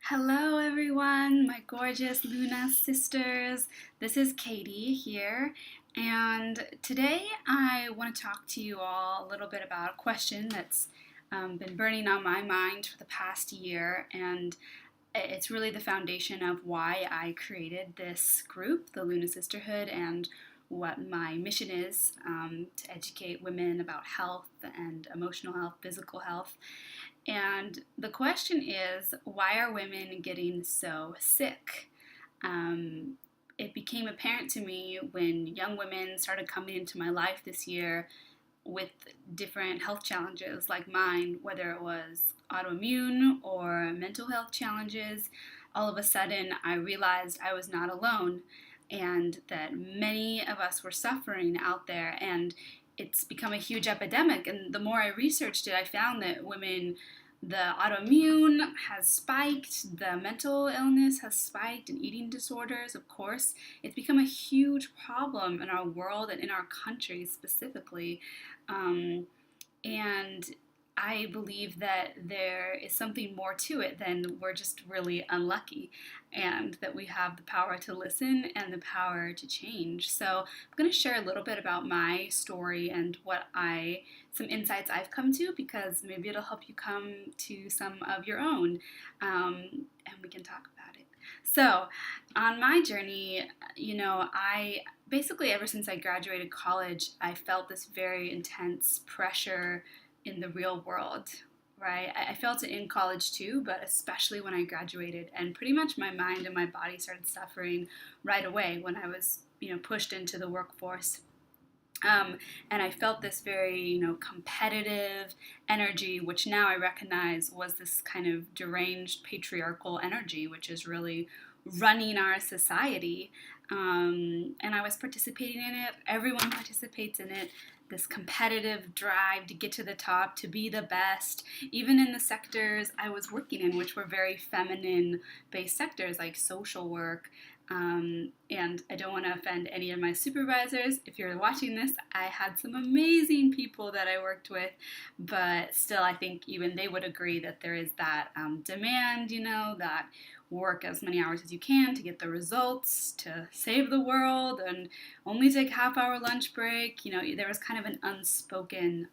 Hello, everyone, my gorgeous Luna sisters. This is Katie here, and today I want to talk to you all a little bit about a question that's been burning on my mind for the past year, and it's really the foundation of why I created this group, the Luna Sisterhood, and what my mission is to educate women about health and emotional health, physical health. And the question is, why are women getting so sick? It became apparent to me when young women started coming into my life this year with different health challenges like mine, whether it was autoimmune or mental health challenges. All of a sudden, I realized I was not alone and that many of us were suffering out there. And it's become a huge epidemic. And the more I researched it, I found that the autoimmune has spiked, the mental illness has spiked, and eating disorders, of course. It's become a huge problem in our world and in our country specifically. Um, and I believe that there is something more to it than we're just really unlucky, and that we have the power to listen and the power to change. So, I'm going to share a little bit about my story and some insights I've come to, because maybe it'll help you come to some of your own, and we can talk about it. So, on my journey, I basically, ever since I graduated college, I felt this very intense pressure in the real world, right? I felt it in college too, but especially when I graduated, and pretty much my mind and my body started suffering right away when I was, pushed into the workforce. And I felt this very, competitive energy, which now I recognize was this kind of deranged patriarchal energy, which is really running our society. And I was participating in it. Everyone participates in it. This competitive drive to get to the top, to be the best, even in the sectors I was working in, which were very feminine based sectors like social work. And I don't want to offend any of my supervisors. If you're watching this, I had some amazing people that I worked with, but still, I think even they would agree that there is that demand, that work as many hours as you can to get the results, to save the world, and only take half-hour lunch break. There was kind of an unspoken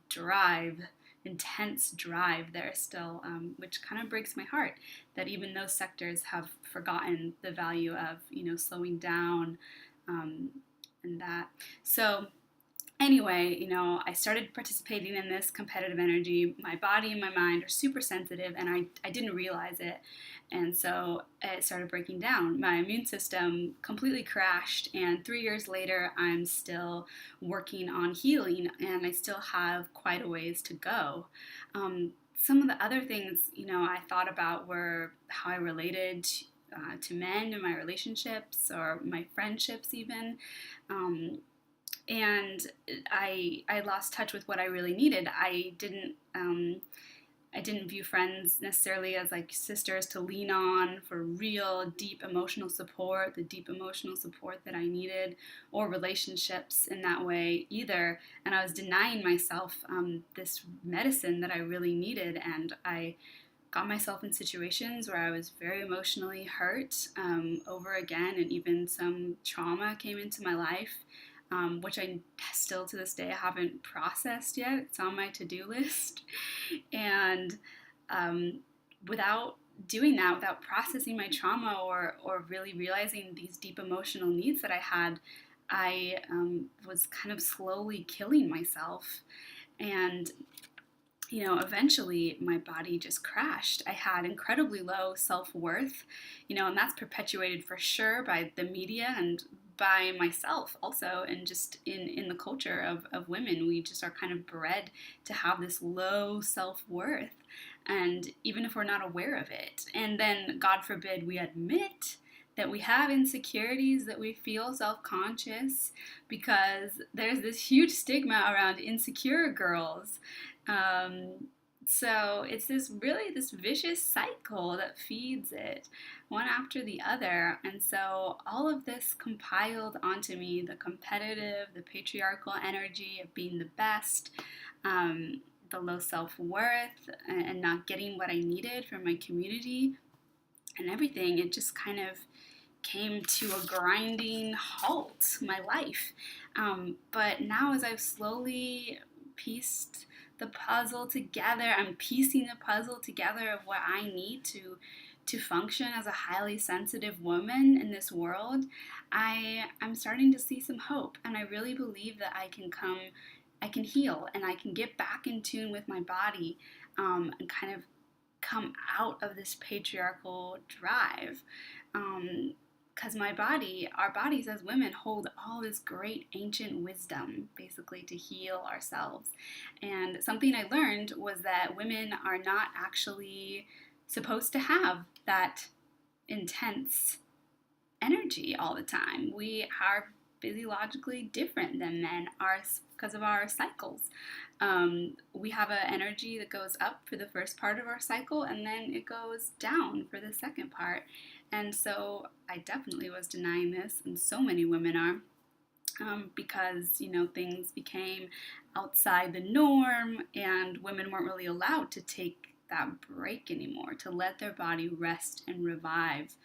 drive, intense drive there still, which kind of breaks my heart that even those sectors have forgotten the value of, slowing down, and that. So anyway, I started participating in this competitive energy. My body and my mind are super sensitive, and I didn't realize it. And so it started breaking down. My immune system completely crashed, and 3 years later, I'm still working on healing, and I still have quite a ways to go. Some of the other things, I thought about were how I related to men in my relationships or my friendships even. And I lost touch with what I really needed. I didn't view friends necessarily as like sisters to lean on for real deep emotional support, the deep emotional support that I needed, or relationships in that way either. And I was denying myself this medicine that I really needed, and I got myself in situations where I was very emotionally hurt over again, and even some trauma came into my life, which I still to this day haven't processed yet. It's on my to-do list. And without doing that, without processing my trauma or really realizing these deep emotional needs that I had, I was kind of slowly killing myself. And eventually my body just crashed. I had incredibly low self-worth, and that's perpetuated for sure by the media and by myself also, and just in the culture of women. We just are kind of bred to have this low self-worth, and even if we're not aware of it. And then, God forbid, we admit that we have insecurities, that we feel self-conscious, because there's this huge stigma around insecure girls. So it's this vicious cycle that feeds it, one after the other. And so all of this compiled onto me, the competitive, the patriarchal energy of being the best, the low self-worth, and not getting what I needed from my community. and everything, it just kind of came to a grinding halt, my life. But now, as I've slowly pieced the puzzle together, I'm piecing the puzzle together of what I need to function as a highly sensitive woman in this world. I'm starting to see some hope, and I really believe that I can heal, and I can get back in tune with my body, and kind of come out of this patriarchal drive. Because our bodies as women hold all this great ancient wisdom, basically, to heal ourselves. And something I learned was that women are not actually supposed to have that intense energy all the time. We are physiologically different than men are because of our cycles. We have an energy that goes up for the first part of our cycle, and then it goes down for the second part. And so I definitely was denying this, and so many women are, because, things became outside the norm, and women weren't really allowed to take that break anymore, to let their body rest and revive.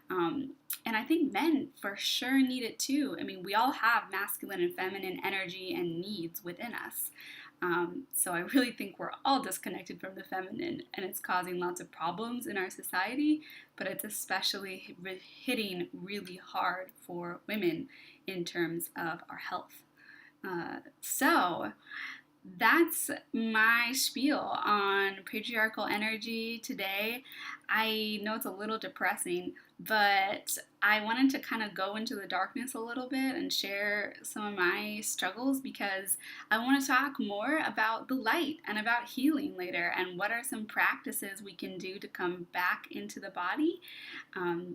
And I think men for sure need it too. I mean, we all have masculine and feminine energy and needs within us. So I really think we're all disconnected from the feminine, and it's causing lots of problems in our society, but it's especially hitting really hard for women in terms of our health. So that's my spiel on patriarchal energy today. I know it's a little depressing, but I wanted to kind of go into the darkness a little bit and share some of my struggles, because I want to talk more about the light and about healing later, and what are some practices we can do to come back into the body,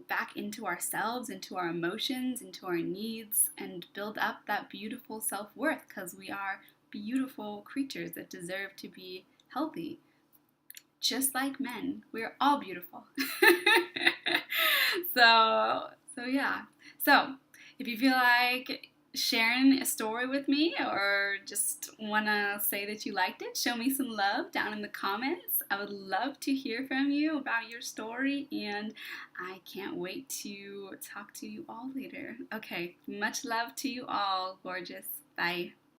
back into ourselves, into our emotions, into our needs, and build up that beautiful self-worth, because we are beautiful creatures that deserve to be healthy. Just like men, we're all beautiful. So yeah. So if you feel like sharing a story with me, or just want to say that you liked it, show me some love down in the comments. I would love to hear from you about your story, and I can't wait to talk to you all later. Okay, much love to you all, gorgeous. Bye.